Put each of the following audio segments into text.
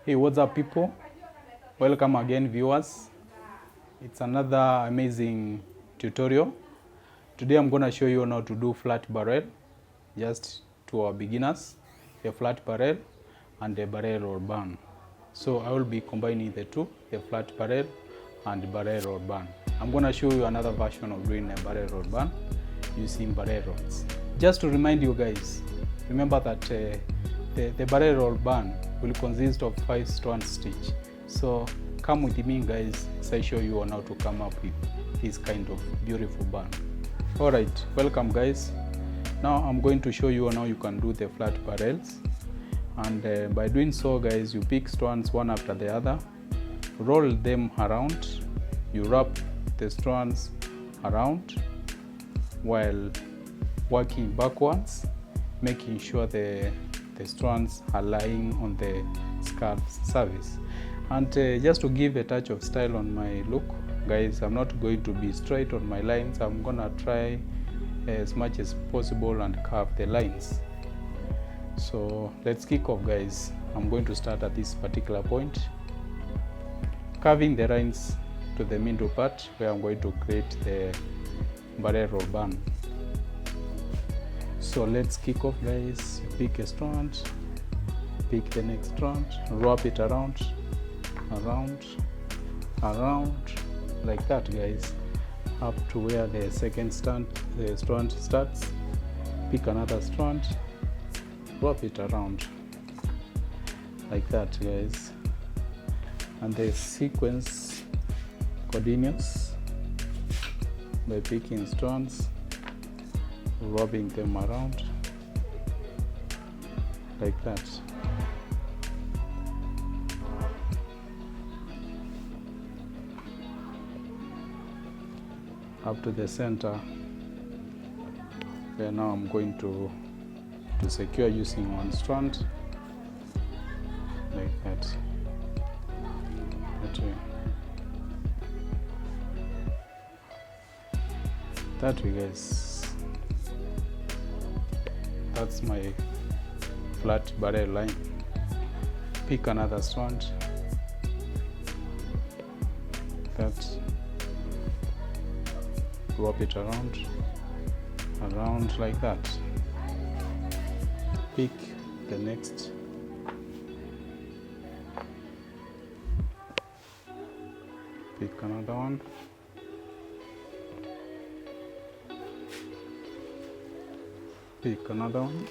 Hey, what's up, people? Welcome again, viewers. It's another amazing tutorial. Today I'm going to show you how to do flat barrel, just to our beginners, a flat barrel and a barrel or band. So I will be combining the two, the flat barrel and barrel or band. I'm going to show you another version of doing a barrel or band using barrel rods. Just to remind you guys, remember that the barrel or band will consist of 5 strand stitch. So come with me, guys, as I show you on how to come up with this kind of beautiful band. Alright, welcome guys. Now I'm going to show you on how you can do the flat barrels. And by doing so, guys, you pick strands one after the other, roll them around, you wrap the strands around while working backwards, making sure the strands are lying on the scarf surface. And just to give a touch of style on my look, guys, I'm not going to be straight on my lines. I'm gonna try as much as possible and curve the lines. So let's kick off, guys. I'm going to start at this particular point, curving the lines to the middle part where I'm going to create the barrel or band. So let's kick off, guys. Pick a strand, pick the next strand, wrap it around, like that, guys, up to where the second strand starts. Pick another strand, wrap it around, like that, guys, and the sequence continues by picking strands, wrapping them around, like that. Up to the center, where now I'm going to secure using one strand, like that. That way, guys. That's my flat barrel line. Pick another strand, that, wrap it around like that. Pick the next, pick another one, pick another one,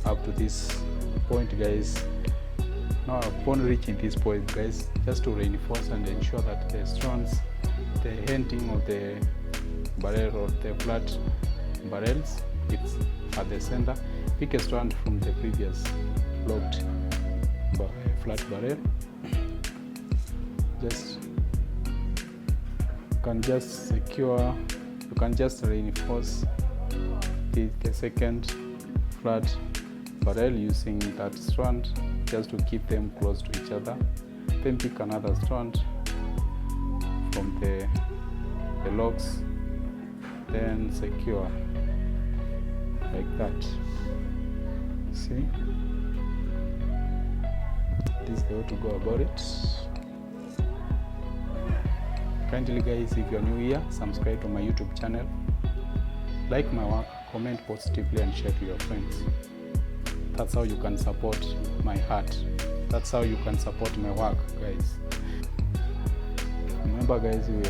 up to this point, guys. Now upon reaching this point, guys, just to reinforce and ensure that the strands, the ending of the barrel or the flat barrels, it's at the center, pick a strand from the previous locked flat barrel. You can just reinforce the second flat barrel using that strand, just to keep them close to each other. Then pick another strand from the locks, then secure like that. See, this is the way to go about it. Kindly, guys, if you're new here, subscribe to my YouTube channel, like my work, comment positively, and share to your friends. That's how you can support my art. That's how you can support my work, guys. Remember, guys, we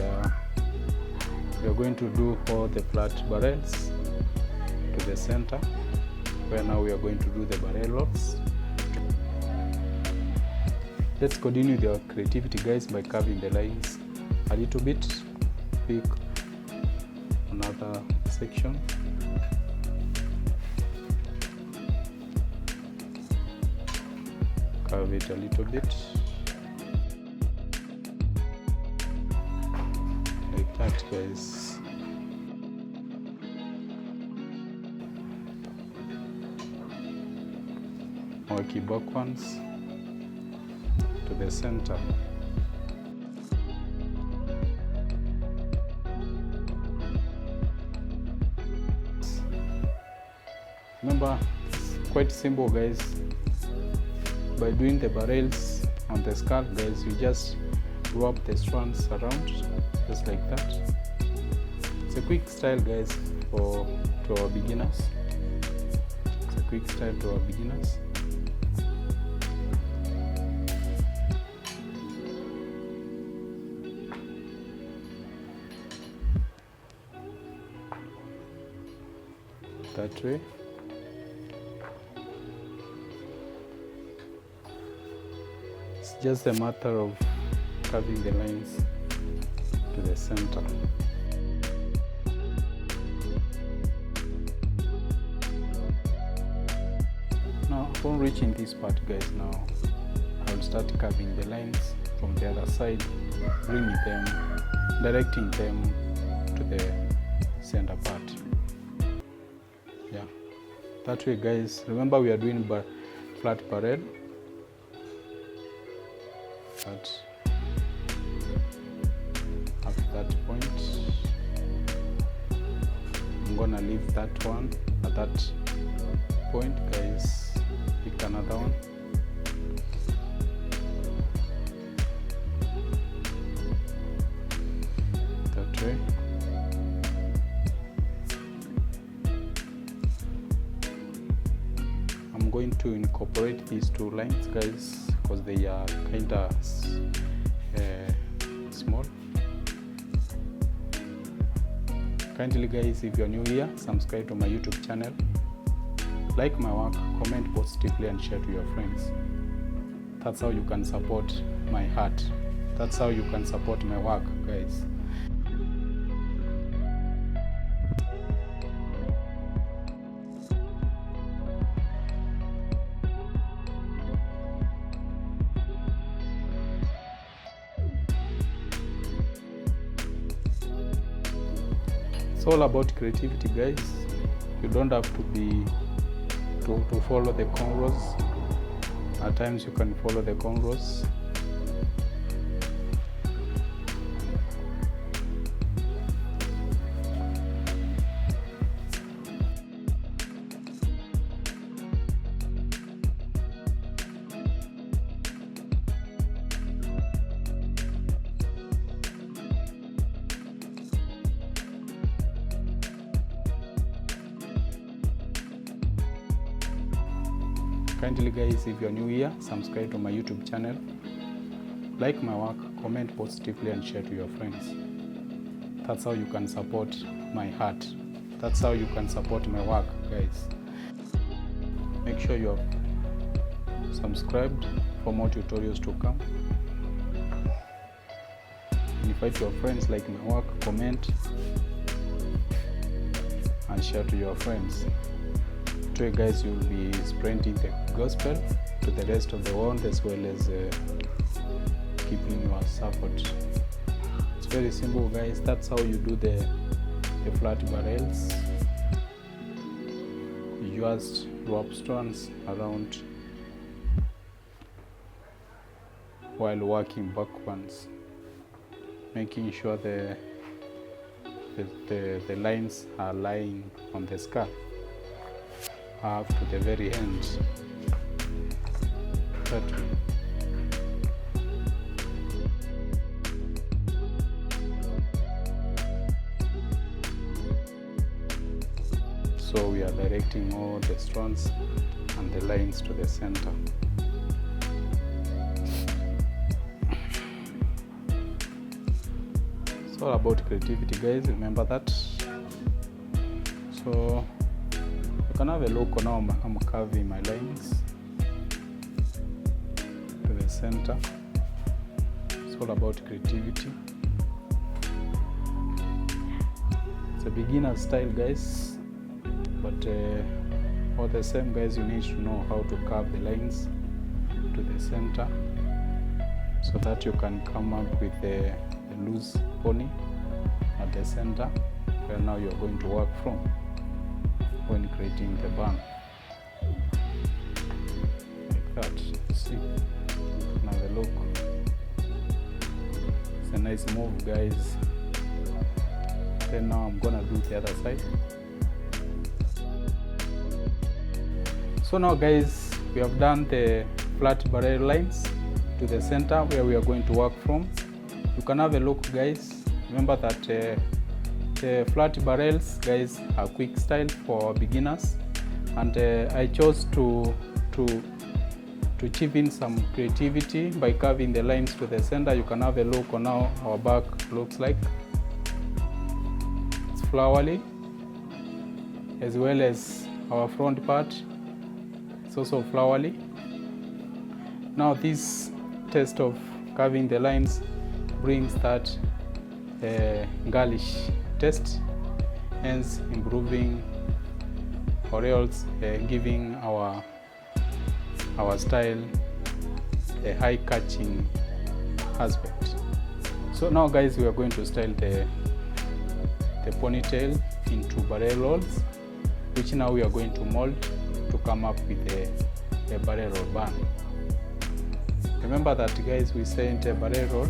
are going to do all the flat barrels to the center, where now we are going to do the barrel rods. Let's continue with our creativity, guys, by curving the lines a little bit. Pick another section, curve it a little bit, like that, guys. Working backwards to the center. Remember, quite simple, guys. By doing the barrels on the skull, guys, you just wrap the strands around just like that. It's a quick style, guys, to our beginners. It's a quick style to our beginners. That way. It's just a matter of curving the lines to the center. Now, upon reaching this part, guys, now I will start curving the lines from the other side, bringing them, directing them to the center part. Yeah, that way, guys. Remember, we are doing flat barrel. But at that point, I'm gonna leave that one. At that point, guys, pick another one. That way. I'm going to incorporate these two lines, guys, because they are kind of small. Kindly, guys, if you're new here, subscribe to my YouTube channel, like my work, comment positively, and share to your friends. That's how you can support my heart. That's how you can support my work, guys. It's all about creativity, guys. You don't have to be to follow the cornrows. At times you can follow the cornrows. Kindly, guys, if you're new here, subscribe to my YouTube channel, like my work, comment positively, and share to your friends. That's how you can support my heart. That's how you can support my work, guys. Make sure you have subscribed for more tutorials to come. Invite your friends, like my work, comment, and share to your friends. Today, guys, you'll be spreading the gospel to the rest of the world, as well as keeping your support. It's very simple, guys. That's how you do the flat barrels. You just wrap strands around while working backwards, making sure the lines are lying on the skull up to the very end. That way. So we are directing all the strands and the lines to the center. It's all about creativity, guys. Remember that. So you can have a look on how I'm curving my lines to the center. It's all about creativity. It's a beginner style, guys, but all the same, guys, you need to know how to curve the lines to the center so that you can come up with a loose pony at the center where now you're going to work from when creating the bun. Like that. See? Now the look. It's a nice move, guys. Then now I'm gonna do the other side. So now guys, we have done the flat barrel lines to the center where we are going to work from. You can have a look guys. Remember that the flat barrels guys are quick style for beginners, and I chose to chip in some creativity by carving the lines to the center. You can have a look on how our back looks like. It's flowery, as well as our front part. It's also flowery. Now this test of carving the lines brings that girlish test, hence improving or else giving our style a high catching aspect. So now guys, we are going to style the ponytail into barrel rolls, which now we are going to mold to come up with a barrel roll band. Remember that guys, we said a barrel roll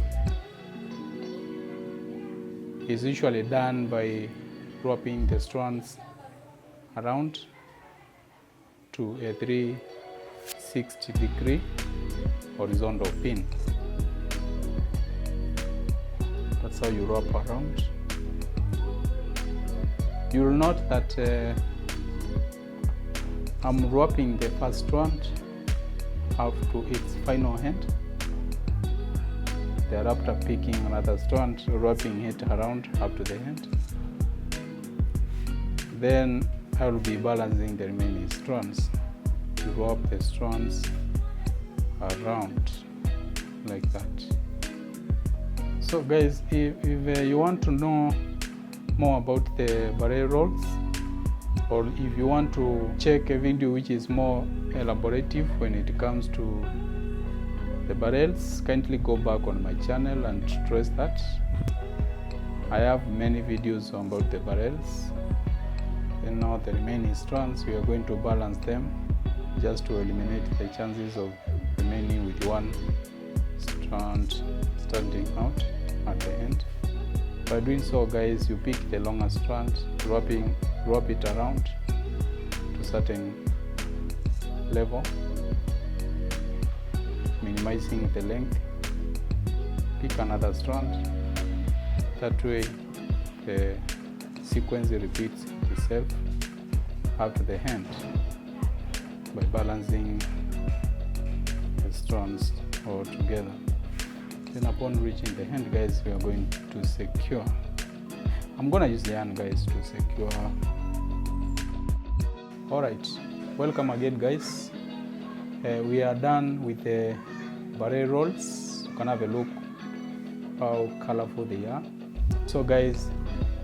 is usually done by wrapping the strands around to a 360-degree horizontal pin. That's how you wrap around. You will note that I'm wrapping the first strand up to its final end. Thereafter picking another strand, wrapping it around up to the end. Then I will be balancing the remaining strands to wrap the strands around like that. So guys, if you want to know more about the barrel rolls, or if you want to check a video which is more elaborative when it comes to the barrels, kindly go back on my channel and trace that. I have many videos about the barrels. And now the remaining strands, we are going to balance them just to eliminate the chances of remaining with one strand standing out at the end. By doing so guys, you pick the longer strand, wrap it around to certain level, minimizing the length. Pick another strand. That way the sequence repeats itself up to the end by balancing the strands all together. Then upon reaching the end guys, we are going to secure. I'm gonna use the yarn guys to secure. Alright, welcome again guys. We are done with the barrel rolls. You can have a look how colorful they are. So guys,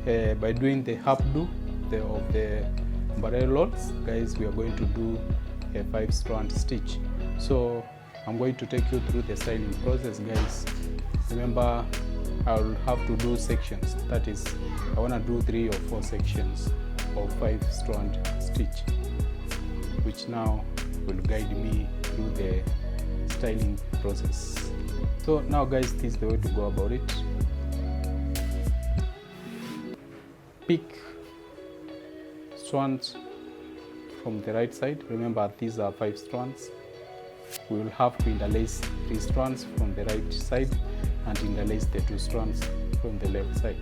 by doing the updo of the barrel rolls guys, we are going to do a 5-strand stitch. So I'm going to take you through the styling process guys. Remember, I'll have to do sections. That is, I want to do 3 or 4 sections of 5-strand stitch, which now will guide me through the styling process. So now guys, this is the way to go about it. Pick strands from the right side. Remember, these are 5 strands. We will have to interlace 3 strands from the right side and interlace the 2 strands from the left side.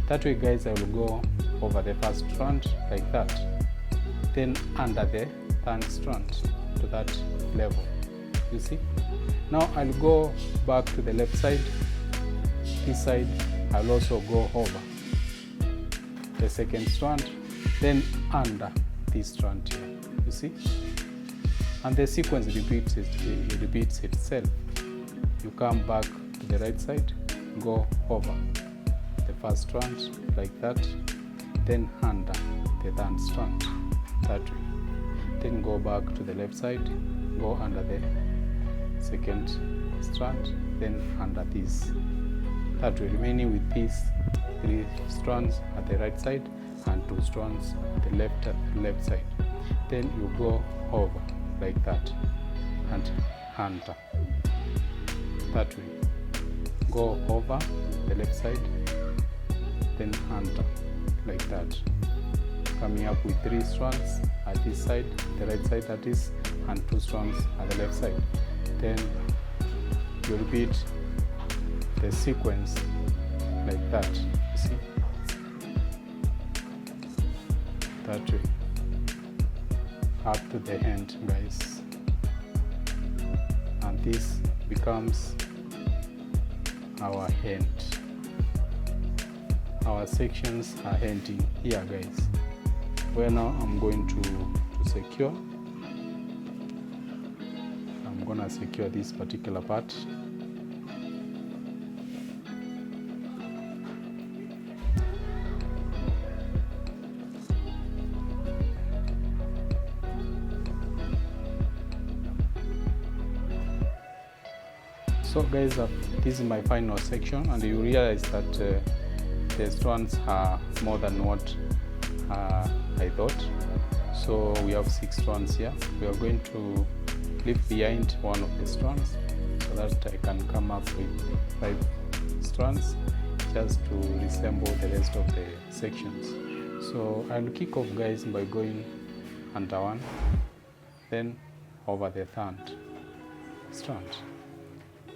That way guys, I will go over the first strand like that, then under the 3rd strand to that level. You see? Now I'll go back to the left side. This side I'll also go over the 2nd strand, then under this strand here. You see? And the sequence repeats itself. You come back to the right side, go over the first strand like that, then under the 3rd strand that way. Then go back to the left side, go under the 2nd strand, then under this. That way, remaining with these 3 strands at the right side and 2 strands at the left side. Then you go over like that and under that way. Go over the left side, then under like that. coming up with 3 strands at this side, the right side that is, and 2 strands at the left side. Then you repeat the sequence like that, you see, that way up to the end, guys, and this becomes our end. Our sections are ending here, guys. Where now I'm going to secure. I'm gonna secure this particular part. So guys, this is my final section, and you realize that the strands are more than what I thought. So we have 6 strands here. We are going to leave behind one of the strands so that I can come up with 5 strands just to resemble the rest of the sections. So I'll kick off, guys, by going under one, then over the third strand,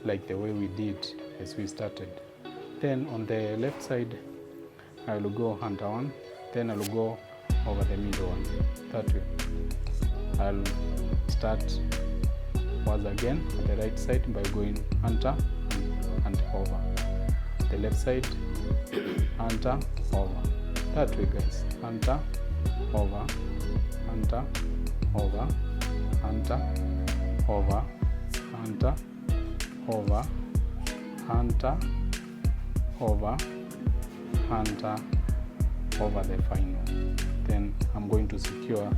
like the way we did as we started. Then on the left side, I will go under one, then I will go over the middle one, that way. I'll start once again at the right side by going under and over. The left side, under, over. That way, guys. Under, over, under, over, under, over, under, over, under, over, under, over the final. Then I'm going to secure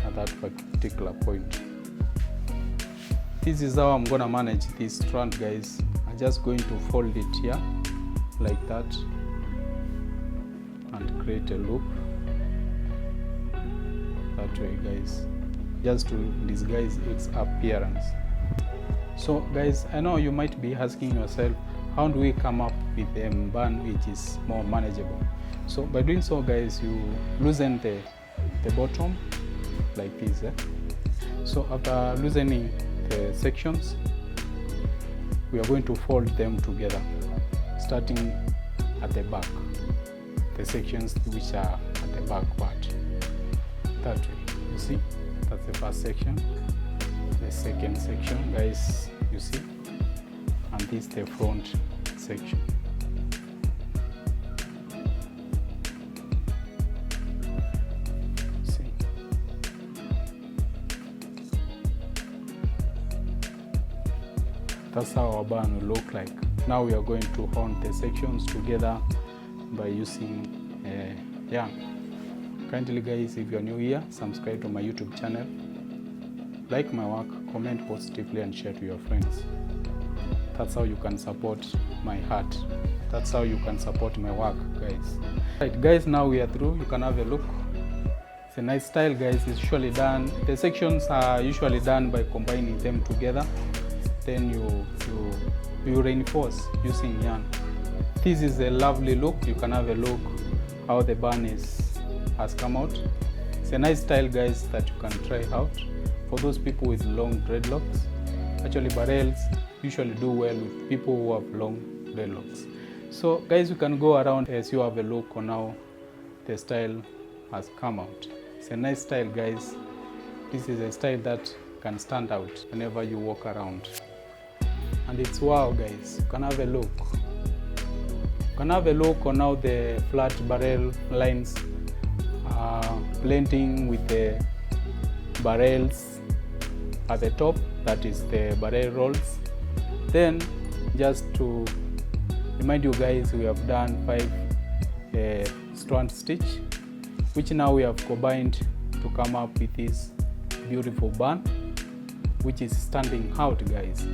at that particular point. This is how I'm going to manage this strand, guys. I'm just going to fold it here like that and create a loop that way, guys, just to disguise its appearance. So guys, I know you might be asking yourself, how do we come up with a band which is more manageable? So by doing so, guys, you loosen the bottom like this. So after loosening the sections, we are going to fold them together, starting at the back, the sections which are at the back part, that way. You see, that's the first section. The second section, guys, you see, and this is the front section. See, that's how our band will look like. Now we are going to hold the sections together by using yarn. Kindly, guys, if you're new here, subscribe to my YouTube channel, like my work, comment positively, and share to your friends. That's how you can support my art. That's how you can support my work, guys. Right, guys, now we are through. You can have a look. It's a nice style, guys. It's usually done. The sections are usually done by combining them together. Then you reinforce using yarn. This is a lovely look. You can have a look how the band has come out. It's a nice style, guys, that you can try out. For those people with long dreadlocks, actually barrels usually do well with people who have long dreadlocks. So guys, you can go around as you have a look on how the style has come out. It's a nice style, guys. This is a style that can stand out whenever you walk around. And it's wow, guys. You can have a look. You can have a look on how the flat barrel lines are blending with the barrels at the top, that is the barrel rolls. Then just to remind you, guys, we have done 5 strand stitch, which now we have combined to come up with this beautiful band which is standing out, guys.